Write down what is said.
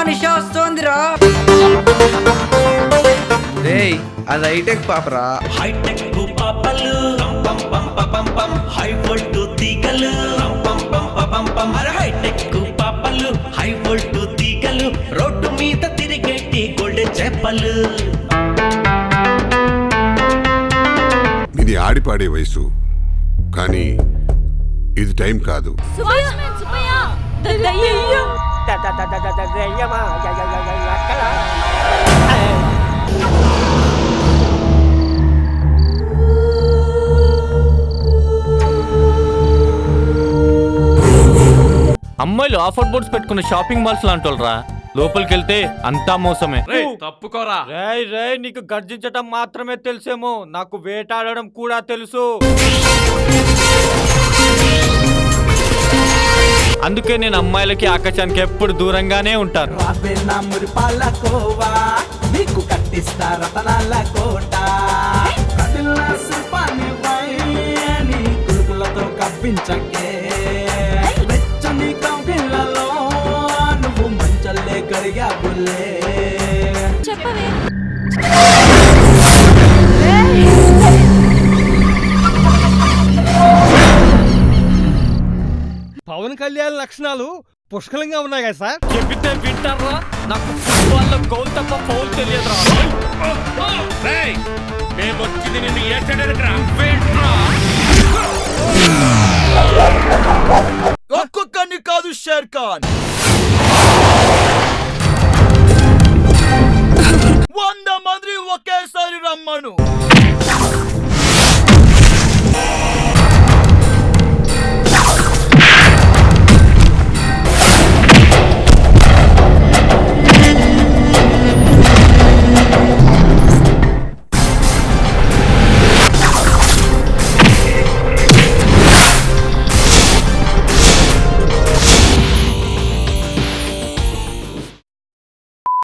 నిషా వస్తోందిరా. రేయ్ అది hitech పాపరా. Hitech పాపలు పం పం పం పం హై వోల్ట్ తీగలు పం పం పం పం హైటెక్ పాపలు హై వోల్ట్ తీగలు రోడ్డు మీద తిరిగేటి గోల్డ్ చేపలు. ఇది ఆడిపాడే వయసు, కానీ ఇది టైం కాదు. అమ్మాయిలు ఆఫర్ బోర్డ్స్ పెట్టుకున్న షాపింగ్ మాల్స్ లాంటోళ్ళరా, లోపలికి వెళ్తే అంతా మోసమే. తప్పుకోరా. రేయ్ నీకు గర్జించటం మాత్రమే తెలుసేమో, నాకు వేటాడడం కూడా తెలుసు. అందుకే నేను అమ్మాయిలకి ఆకాశానికి ఎప్పుడు దూరంగానే ఉంటాను. నువ్వు మంచల్లే కరిగా బుల్లే చెప్పవే. పవన్ కళ్యాణ్ లక్షణాలు పుష్కలంగా ఉన్నాయి కదా సార్. చెబితే వింటారా? నాకు ఫుట్బాల్ గోల్ తప్ప ఫౌల్ తెలియదురా. మేమొచ్చింది నిన్ను ఒక్కొక్కని కాదు షేర్ ఖాన్, 100 మంది ఒకేసారి రమ్మను.